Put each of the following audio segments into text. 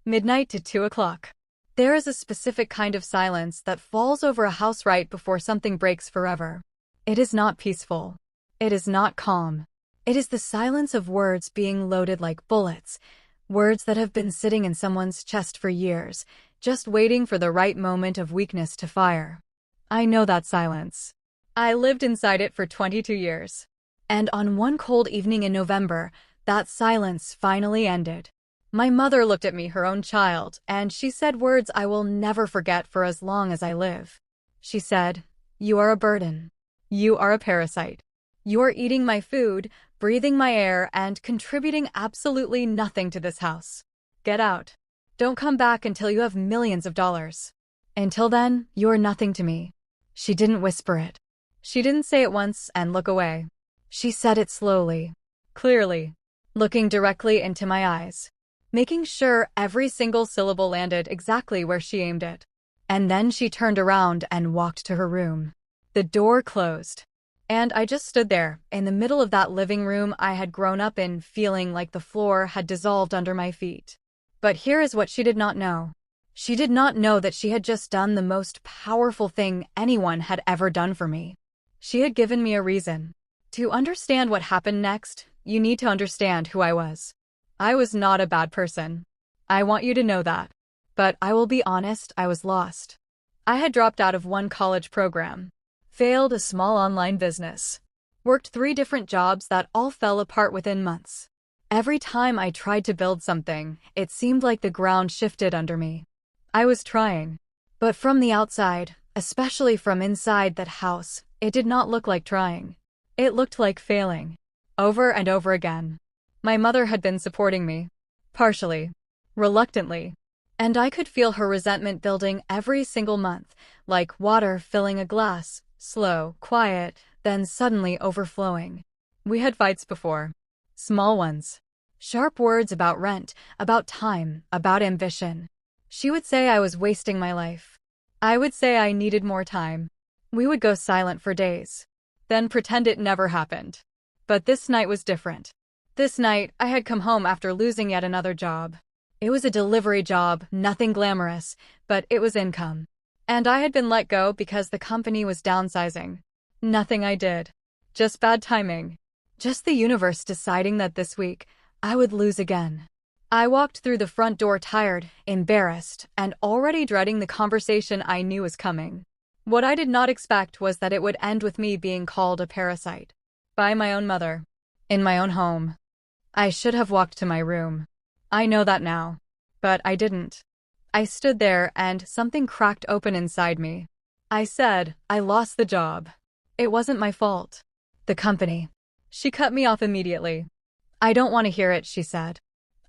midnight to 2 o'clock. There is a specific kind of silence that falls over a house right before something breaks forever. It is not peaceful. It is not calm. It is the silence of words being loaded like bullets, words that have been sitting in someone's chest for years, just waiting for the right moment of weakness to fire. I know that silence. I lived inside it for 22 years. And on one cold evening in November, that silence finally ended. My mother looked at me, her own child, and she said words I will never forget for as long as I live. She said, "You are a burden. You are a parasite. You are eating my food, breathing my air, and contributing absolutely nothing to this house. Get out. Don't come back until you have millions of dollars. Until then, you are nothing to me." She didn't whisper it. She didn't say it once and look away. She said it slowly, clearly, looking directly into my eyes, making sure every single syllable landed exactly where she aimed it. And then she turned around and walked to her room. The door closed. And I just stood there, in the middle of that living room I had grown up in, feeling like the floor had dissolved under my feet. But here is what she did not know. She did not know that she had just done the most powerful thing anyone had ever done for me. She had given me a reason. To understand what happened next, you need to understand who I was. I was not a bad person. I want you to know that. But I will be honest, I was lost. I had dropped out of one college program, failed a small online business, worked 3 different jobs that all fell apart within months. Every time I tried to build something, it seemed like the ground shifted under me. I was trying, but from the outside, especially from inside that house, it did not look like trying. It looked like failing, over and over again. My mother had been supporting me, partially, reluctantly, and I could feel her resentment building every single month, like water filling a glass, slow, quiet, then suddenly overflowing. We had fights before, small ones, sharp words about rent, about time, about ambition. She would say I was wasting my life. I would say I needed more time. We would go silent for days, then pretend it never happened. But this night was different. This night, I had come home after losing yet another job. It was a delivery job, nothing glamorous, but it was income. And I had been let go because the company was downsizing. Nothing I did. Just bad timing. Just the universe deciding that this week, I would lose again. I walked through the front door tired, embarrassed, and already dreading the conversation I knew was coming. What I did not expect was that it would end with me being called a parasite. By my own mother. In my own home. I should have walked to my room. I know that now. But I didn't. I stood there and something cracked open inside me. I said, I lost the job. It wasn't my fault. The company. She cut me off immediately. I don't want to hear it, she said.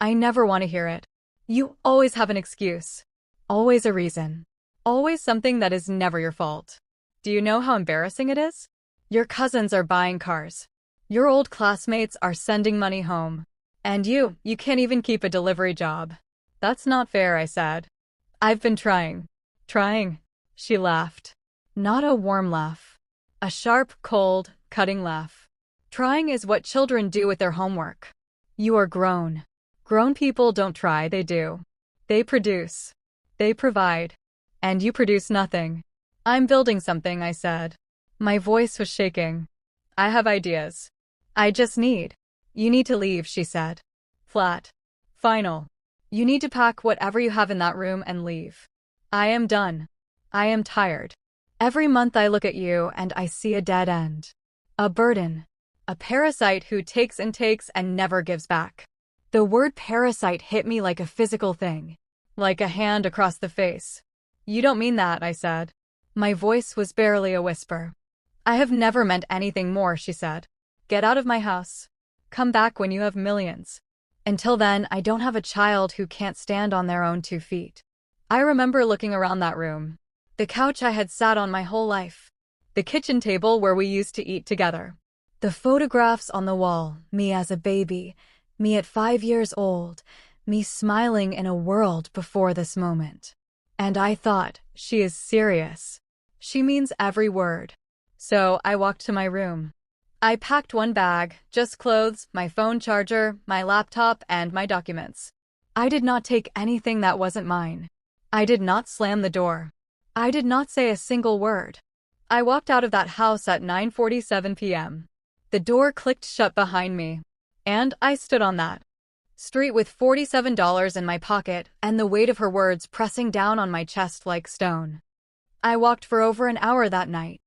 I never want to hear it. You always have an excuse. Always a reason. Always something that is never your fault. Do you know how embarrassing it is? Your cousins are buying cars. Your old classmates are sending money home. And you can't even keep a delivery job. That's not fair, I said. I've been trying. Trying. She laughed. Not a warm laugh. A sharp, cold, cutting laugh. Trying is what children do with their homework. You are grown. Grown people don't try, they do. They produce. They provide. And you produce nothing. I'm building something, I said. My voice was shaking. I have ideas. I just need. You need to leave, she said. Flat. Final. You need to pack whatever you have in that room and leave. I am done. I am tired. Every month I look at you and I see a dead end. A burden. A parasite who takes and never gives back. The word parasite hit me like a physical thing. Like a hand across the face. You don't mean that, I said. My voice was barely a whisper. I have never meant anything more, she said. Get out of my house. Come back when you have millions. Until then, I don't have a child who can't stand on their own 2 feet. I remember looking around that room. The couch I had sat on my whole life. The kitchen table where we used to eat together. The photographs on the wall, me as a baby, me at 5 years old, me smiling in a world before this moment. And I thought, she is serious. She means every word. So I walked to my room. I packed one bag, just clothes, my phone charger, my laptop, and my documents. I did not take anything that wasn't mine. I did not slam the door. I did not say a single word. I walked out of that house at 9:47 p.m. The door clicked shut behind me, and I stood on that street with $47 in my pocket and the weight of her words pressing down on my chest like stone. I walked for over an hour that night.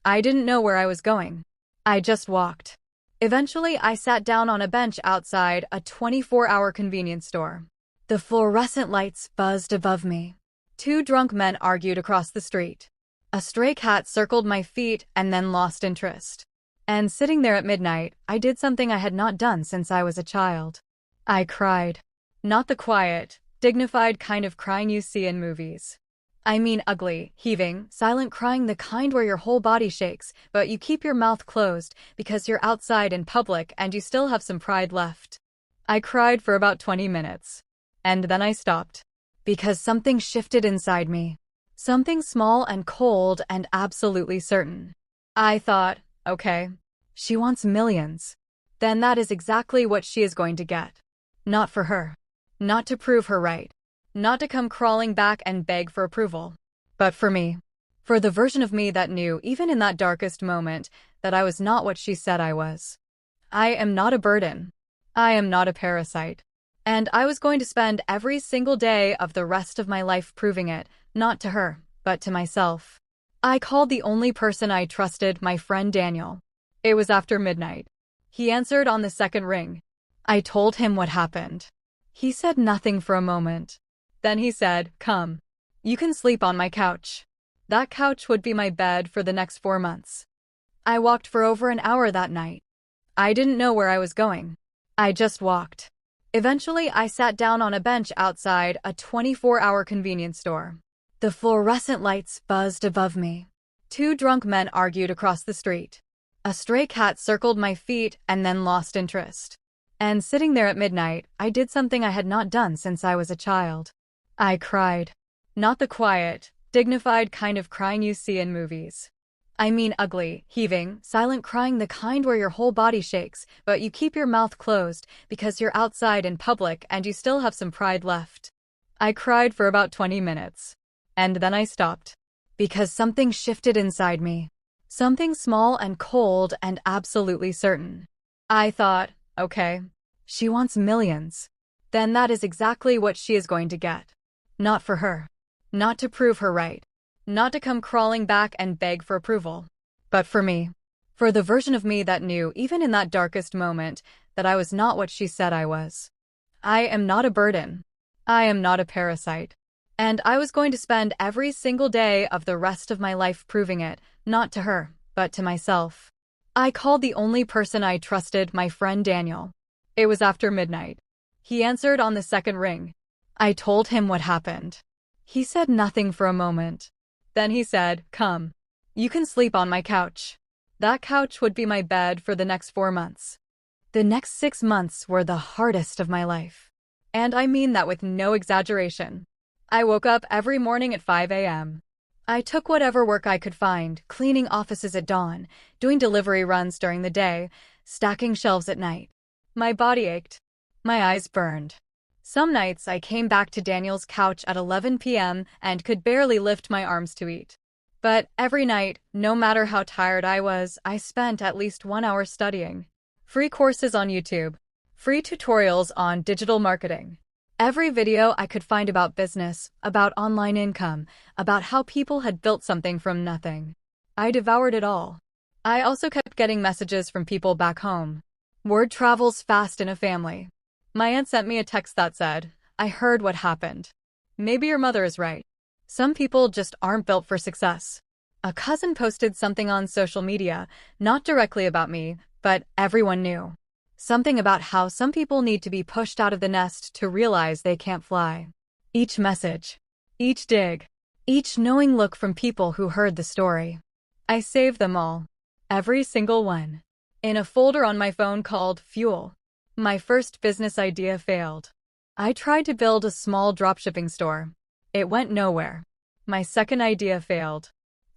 I didn't know where I was going. I just walked. Eventually, I sat down on a bench outside a 24-hour convenience store. The fluorescent lights buzzed above me. Two drunk men argued across the street. A stray cat circled my feet and then lost interest. And sitting there at midnight, I did something I had not done since I was a child. I cried. Not the quiet, dignified kind of crying you see in movies. I mean ugly, heaving, silent crying, the kind where your whole body shakes, but you keep your mouth closed because you're outside in public and you still have some pride left. I cried for about 20 minutes. And then I stopped. Because something shifted inside me. Something small and cold and absolutely certain. I thought, okay, she wants millions. Then that is exactly what she is going to get. Not for her. Not to prove her right. Not to come crawling back and beg for approval. But for me. For the version of me that knew, even in that darkest moment, that I was not what she said I was. I am not a burden. I am not a parasite. And I was going to spend every single day of the rest of my life proving it, not to her, but to myself. I called the only person I trusted, my friend Daniel. It was after midnight. He answered on the second ring. I told him what happened. He said nothing for a moment. Then he said, "Come. You can sleep on my couch." That couch would be my bed for the next 4 months. I walked for over an hour that night. I didn't know where I was going. I just walked. Eventually, I sat down on a bench outside a 24-hour convenience store. The fluorescent lights buzzed above me. Two drunk men argued across the street. A stray cat circled my feet and then lost interest. And sitting there at midnight, I did something I had not done since I was a child. I cried. Not the quiet, dignified kind of crying you see in movies. I mean ugly, heaving, silent crying, the kind where your whole body shakes, but you keep your mouth closed because you're outside in public and you still have some pride left. I cried for about 20 minutes. And then I stopped. Because something shifted inside me. Something small and cold and absolutely certain. I thought, okay, she wants millions. Then that is exactly what she is going to get. Not for her. Not to prove her right. Not to come crawling back and beg for approval. But for me. For the version of me that knew, even in that darkest moment, that I was not what she said I was. I am not a burden. I am not a parasite. And I was going to spend every single day of the rest of my life proving it, not to her, but to myself. I called the only person I trusted, my friend Daniel. It was after midnight. He answered on the second ring. I told him what happened. He said nothing for a moment. Then he said, "Come. You can sleep on my couch." That couch would be my bed for the next 4 months. The next 6 months were the hardest of my life. And I mean that with no exaggeration. I woke up every morning at 5 a.m. I took whatever work I could find, cleaning offices at dawn, doing delivery runs during the day, stacking shelves at night. My body ached. My eyes burned. Some nights I came back to Daniel's couch at 11 p.m. and could barely lift my arms to eat. But every night, no matter how tired I was, I spent at least 1 hour studying. Free courses on YouTube. Free tutorials on digital marketing. Every video I could find about business, about online income, about how people had built something from nothing. I devoured it all. I also kept getting messages from people back home. Word travels fast in a family. My aunt sent me a text that said, "I heard what happened. Maybe your mother is right. Some people just aren't built for success." A cousin posted something on social media, not directly about me, but everyone knew. Something about how some people need to be pushed out of the nest to realize they can't fly. Each message, each dig, each knowing look from people who heard the story. I saved them all. Every single one. In a folder on my phone called Fuel. My first business idea failed. I tried to build a small dropshipping store. It went nowhere. My second idea failed.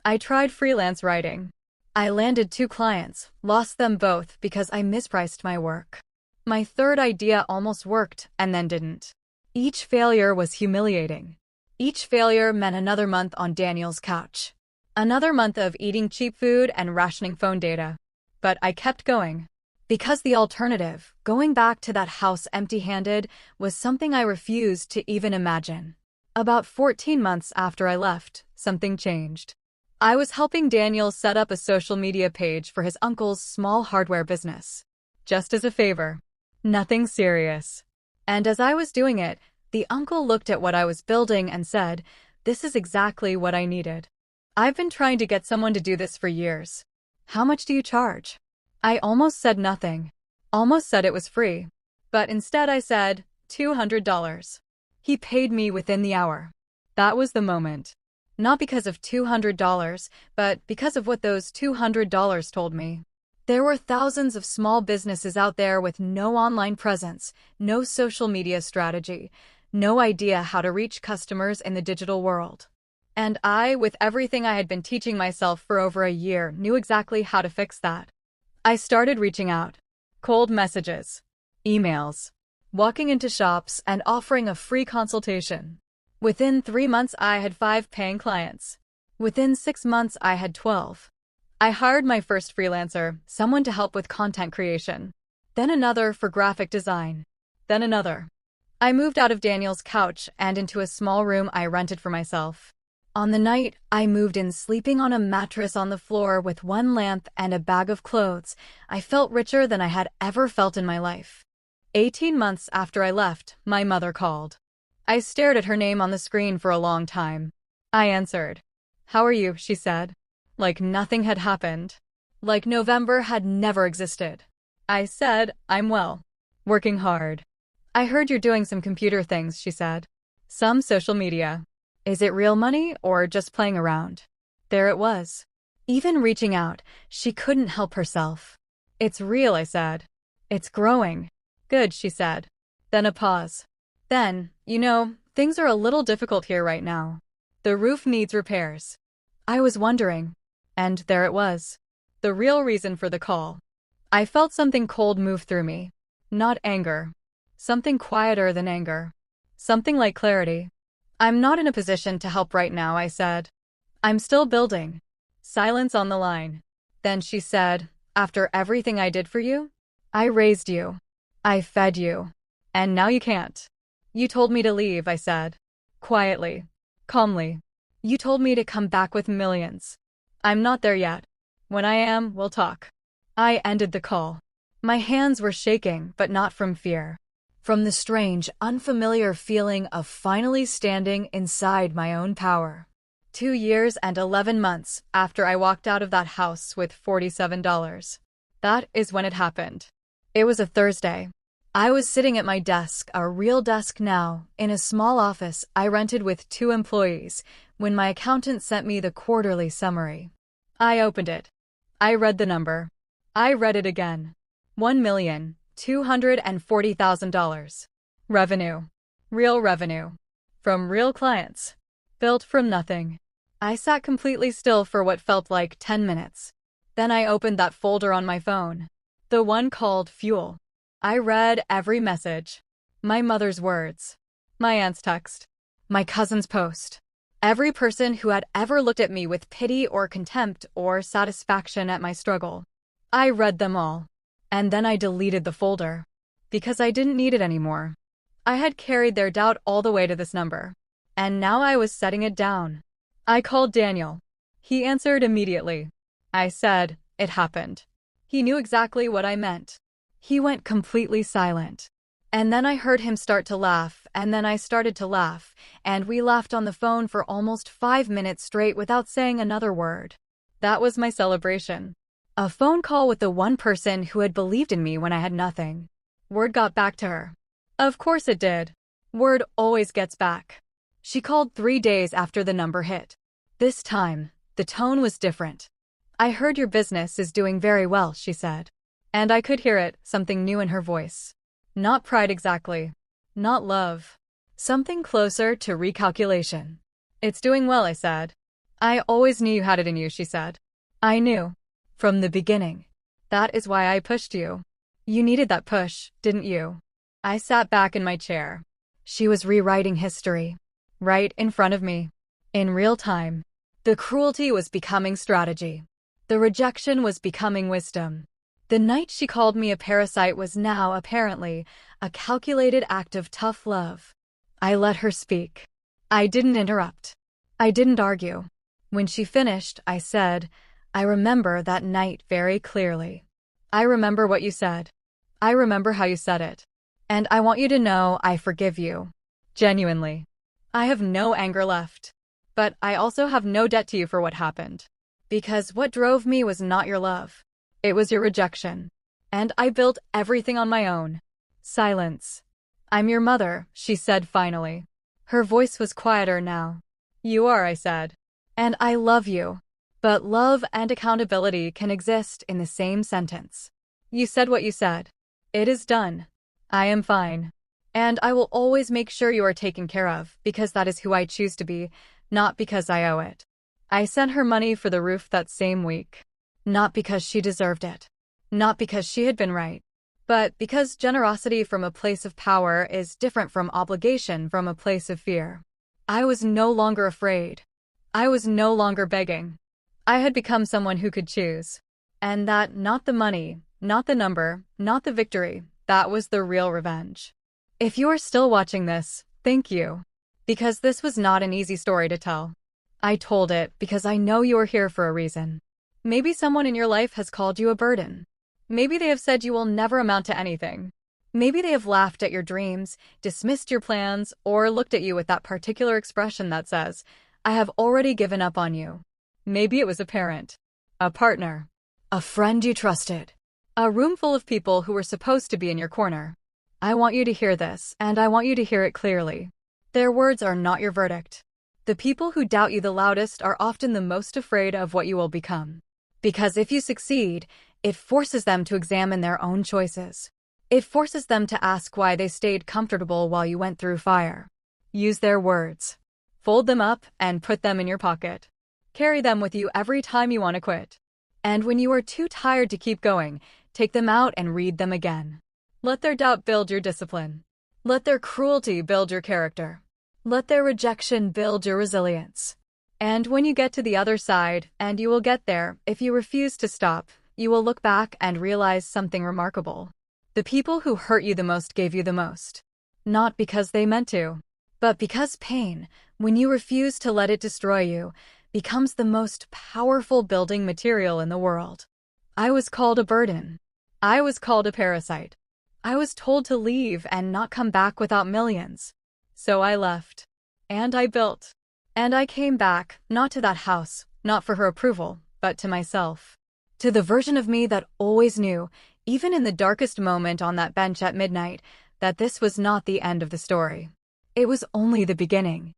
I tried freelance writing. I landed 2 clients, lost them both because I mispriced my work. My third idea almost worked and then didn't. Each failure was humiliating. Each failure meant another month on Daniel's couch. Another month of eating cheap food and rationing phone data. But I kept going. Because the alternative, going back to that house empty-handed, was something I refused to even imagine. About 14 months after I left, something changed. I was helping Daniel set up a social media page for his uncle's small hardware business. Just as a favor. Nothing serious. And as I was doing it, the uncle looked at what I was building and said, "This is exactly what I needed. I've been trying to get someone to do this for years. How much do you charge?" I almost said nothing. Almost said it was free. But instead I said, $200. He paid me within the hour. That was the moment. Not because of $200, but because of what those $200 told me. There were thousands of small businesses out there with no online presence, no social media strategy, no idea how to reach customers in the digital world. And I, with everything I had been teaching myself for over a year, knew exactly how to fix that. I started reaching out. Cold messages, emails, walking into shops and offering a free consultation. Within 3 months, I had 5 paying clients. Within 6 months, I had 12. I hired my first freelancer, someone to help with content creation. Then another for graphic design. Then another. I moved out of Daniel's couch and into a small room I rented for myself. On the night I moved in, sleeping on a mattress on the floor with one lamp and a bag of clothes, I felt richer than I had ever felt in my life. 18 months after I left, my mother called. I stared at her name on the screen for a long time. I answered. "How are you?" she said. Like nothing had happened. Like November had never existed. I said, "I'm well. Working hard." "I heard you're doing some computer things," she said. "Some social media. Is it real money or just playing around?" There it was. Even reaching out, she couldn't help herself. "It's real," I said. "It's growing." "Good," she said. Then a pause. Then, things are a little difficult here right now. The roof needs repairs. I was wondering. And there it was. The real reason for the call. I felt something cold move through me. Not anger. Something quieter than anger. Something like clarity. "I'm not in a position to help right now," I said. "I'm still building." Silence on the line. Then she said, "After everything I did for you? I raised you. I fed you. And now you can't." "You told me to leave," I said. Quietly. Calmly. "You told me to come back with millions. I'm not there yet. When I am, we'll talk." I ended the call. My hands were shaking, but not from fear. From the strange, unfamiliar feeling of finally standing inside my own power. 2 years and 11 months after I walked out of that house with $47. That is when it happened. It was a Thursday. I was sitting at my desk, a real desk now, in a small office I rented with 2 employees, when my accountant sent me the quarterly summary. I opened it. I read the number. I read it again. $1,240,000. Revenue. Real revenue. From real clients. Built from nothing. I sat completely still for what felt like 10 minutes. Then I opened that folder on my phone. The one called Fuel. I read every message. My mother's words. My aunt's text. My cousin's post. Every person who had ever looked at me with pity or contempt or satisfaction at my struggle. I read them all. And then I deleted the folder. Because I didn't need it anymore. I had carried their doubt all the way to this number. And now I was setting it down. I called Daniel. He answered immediately. I said, "It happened." He knew exactly what I meant. He went completely silent. And then I heard him start to laugh, and then I started to laugh, and we laughed on the phone for almost 5 minutes straight without saying another word. That was my celebration. A phone call with the one person who had believed in me when I had nothing. Word got back to her. Of course it did. Word always gets back. She called 3 days after the number hit. This time, the tone was different. "I heard your business is doing very well," she said. And I could hear it, something new in her voice. Not pride exactly. Not love. Something closer to recalculation. "It's doing well," I said. "I always knew you had it in you," she said. "I knew. From the beginning. That is why I pushed you. You needed that push, didn't you?" I sat back in my chair. She was rewriting history. Right in front of me. In real time. The cruelty was becoming strategy. The rejection was becoming wisdom. The night she called me a parasite was now, apparently, a calculated act of tough love. I let her speak. I didn't interrupt. I didn't argue. When she finished, I said, I remember that night very clearly. I remember what you said. I remember how you said it. And I want you to know I forgive you. Genuinely. I have no anger left. But I also have no debt to you for what happened. Because what drove me was not your love. It was your rejection. And I built everything on my own. Silence. I'm your mother, she said finally. Her voice was quieter now. You are, I said. And I love you. But love and accountability can exist in the same sentence. You said what you said. It is done. I am fine. And I will always make sure you are taken care of, because that is who I choose to be, not because I owe it. I sent her money for the roof that same week. Not because she deserved it. Not because she had been right. But because generosity from a place of power is different from obligation from a place of fear. I was no longer afraid. I was no longer begging. I had become someone who could choose. And that, not the money, not the number, not the victory, that was the real revenge. If you are still watching this, thank you. Because this was not an easy story to tell. I told it because I know you are here for a reason. Maybe someone in your life has called you a burden. Maybe they have said you will never amount to anything. Maybe they have laughed at your dreams, dismissed your plans, or looked at you with that particular expression that says, I have already given up on you. Maybe it was a parent, a partner, a friend you trusted, a room full of people who were supposed to be in your corner. I want you to hear this, and I want you to hear it clearly. Their words are not your verdict. The people who doubt you the loudest are often the most afraid of what you will become. Because if you succeed, it forces them to examine their own choices. It forces them to ask why they stayed comfortable while you went through fire. Use their words. Fold them up and put them in your pocket. Carry them with you every time you want to quit. And when you are too tired to keep going, take them out and read them again. Let their doubt build your discipline. Let their cruelty build your character. Let their rejection build your resilience. And when you get to the other side, and you will get there, if you refuse to stop, you will look back and realize something remarkable. The people who hurt you the most gave you the most. Not because they meant to, but because pain, when you refuse to let it destroy you, becomes the most powerful building material in the world. I was called a burden. I was called a parasite. I was told to leave and not come back without millions. So I left. And I built. And I came back, not to that house, not for her approval, but to myself. To the version of me that always knew, even in the darkest moment on that bench at midnight, that this was not the end of the story. It was only the beginning.